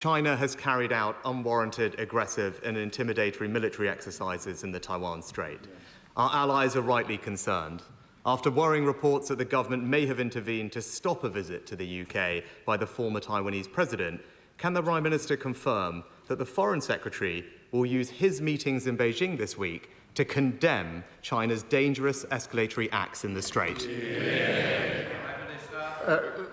China has carried out unwarranted, aggressive and intimidatory military exercises in the Taiwan Strait. Our allies are rightly concerned. After worrying reports that the government may have intervened to stop a visit to the UK by the former Taiwanese president, can the Prime Minister confirm that the Foreign Secretary will use his meetings in Beijing this week to condemn China's dangerous escalatory acts in the Strait?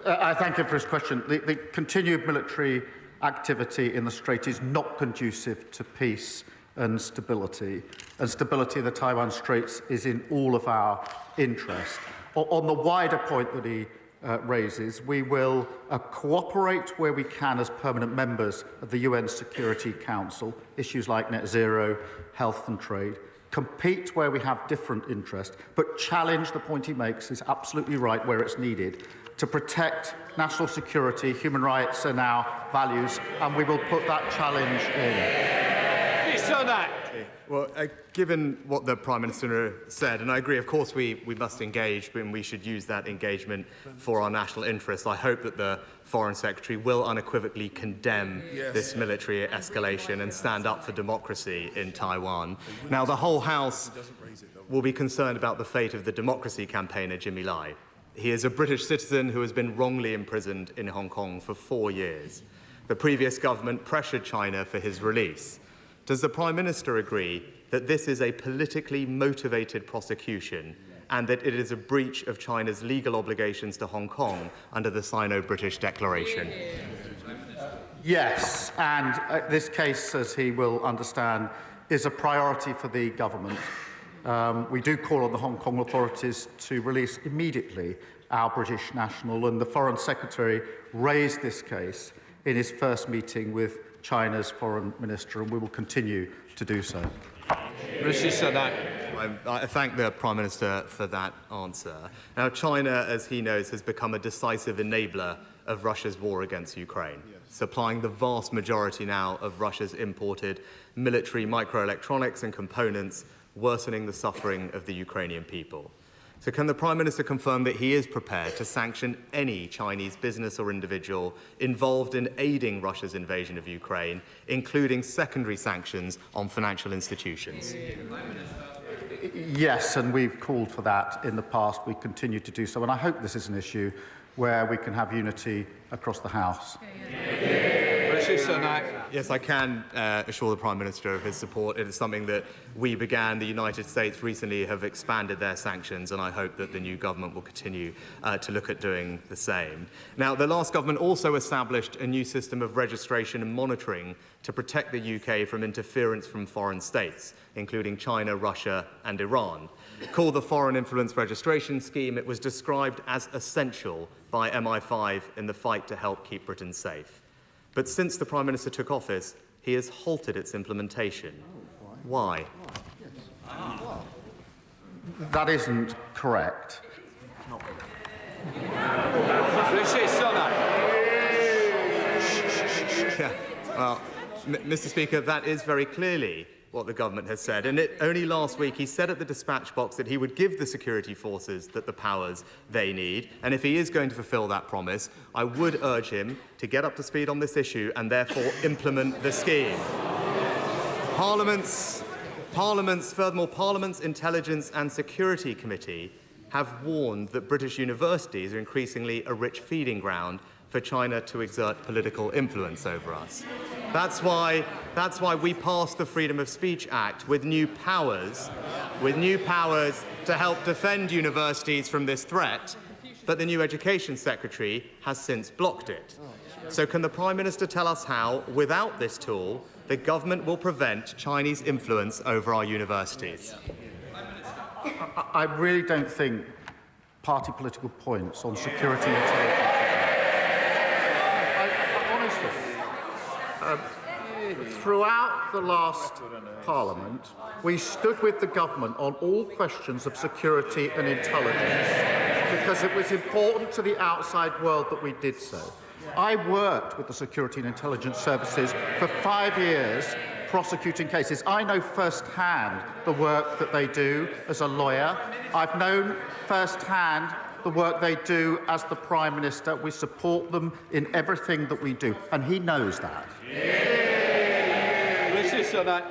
I thank him for his question. The continued military activity in the Strait is not conducive to peace and stability. And stability in the Taiwan Straits is in all of our interest. On the wider point that he raises, we will cooperate where we can as permanent members of the UN Security Council, issues like net zero, health and trade, compete where we have different interests, but challenge, the point he makes is absolutely right, where it's needed, to protect national security, human rights and our values, and we will put that challenge in. Rishi Sunak. Well, given what the Prime Minister said, and I agree, of course, we must engage, but we should use that engagement for our national interests. I hope that the Foreign Secretary will unequivocally condemn this military escalation and stand up for democracy in Taiwan. Now, the whole House will be concerned about the fate of the democracy campaigner Jimmy Lai. He is a British citizen who has been wrongly imprisoned in Hong Kong for 4 years. The previous government pressured China for his release. Does the Prime Minister agree that this is a politically motivated prosecution and that it is a breach of China's legal obligations to Hong Kong under the Sino-British Declaration? Yes, and this case, as he will understand, is a priority for the government. We do call on the Hong Kong authorities to release immediately our British national, and the Foreign Secretary raised this case in his first meeting with China's Foreign Minister, and we will continue to do so. Rishi Sunak. I thank the Prime Minister for that answer. Now, China, as he knows, has become a decisive enabler of Russia's war against Ukraine, supplying the vast majority now of Russia's imported military microelectronics and components, worsening the suffering of the Ukrainian people. So can the Prime Minister confirm that he is prepared to sanction any Chinese business or individual involved in aiding Russia's invasion of Ukraine, including secondary sanctions on financial institutions? Yes, and we've called for that in the past. We continue to do so, and I hope this is an issue where we can have unity across the House. Rishi Sunak. Yes, I can assure the Prime Minister of his support. It is something that we began. The United States recently have expanded their sanctions, and I hope that the new government will continue to look at doing the same. Now, the last government also established a new system of registration and monitoring to protect the UK from interference from foreign states, including China, Russia and Iran. Called the Foreign Influence Registration Scheme, it was described as essential by MI5 in the fight to help keep Britain safe. But since the Prime Minister took office, he has halted its implementation. Why? That isn't correct. Rishi Sunak. Yeah. Well, Mr. Speaker, that is very clearly what the government has said. And only last week he said at the dispatch box that he would give the security forces the powers they need. And if he is going to fulfil that promise, I would urge him to get up to speed on this issue and therefore implement the scheme. Furthermore, Parliament's Intelligence and Security Committee have warned that British universities are increasingly a rich feeding ground for China to exert political influence over us. That's why we passed the Freedom of Speech Act with new powers to help defend universities from this threat, but the new Education Secretary has since blocked it. So can the Prime Minister tell us how, without this tool, the government will prevent Chinese influence over our universities? I really don't think party political points on security and intelligence. Throughout the last Parliament, we stood with the government on all questions of security and intelligence because it was important to the outside world that we did so. I worked with the security and intelligence services for 5 years prosecuting cases. I know firsthand the work that they do as a lawyer. I've known firsthand the work they do as the Prime Minister. We support them in everything that we do, and he knows that. Rishi Sunak.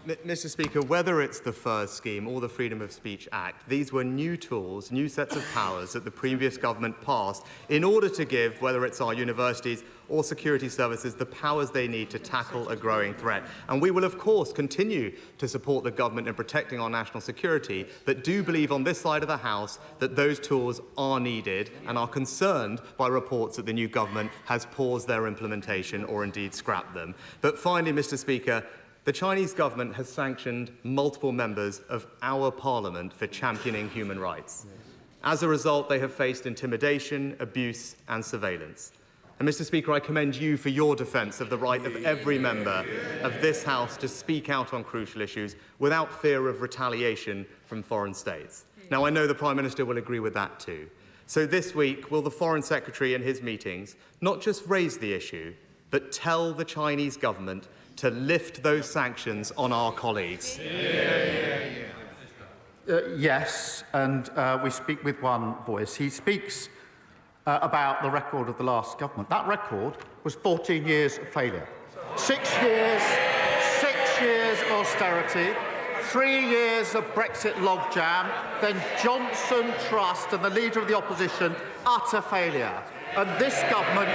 Mr. Speaker, whether it's the FIRS scheme or the Freedom of Speech Act, these were new tools, new sets of powers that the previous government passed in order to give, whether it's our universities or security services, the powers they need to tackle a growing threat. And we will, of course, continue to support the government in protecting our national security, but do believe on this side of the House that those tools are needed and are concerned by reports that the new government has paused their implementation or indeed scrapped them. But finally, Mr. Speaker, the Chinese government has sanctioned multiple members of our parliament for championing human rights. As a result, they have faced intimidation, abuse and surveillance. And Mr. Speaker, I commend you for your defence of the right of every member of this House to speak out on crucial issues without fear of retaliation from foreign states. Now, I know the Prime Minister will agree with that too. So this week, will the Foreign Secretary in his meetings not just raise the issue, but tell the Chinese government to lift those sanctions on our colleagues? Yes, and we speak with one voice. He speaks about the record of the last government. That record was 14 years of failure. 6 years austerity, 3 years of Brexit logjam, then Johnson Trust and the Leader of the Opposition, utter failure. And this government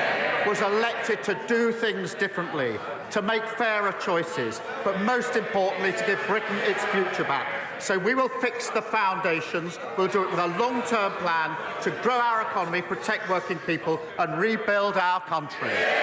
was elected to do things differently, to make fairer choices, but most importantly, to give Britain its future back. So we will fix the foundations. We'll do it with a long-term plan to grow our economy, protect working people and rebuild our country.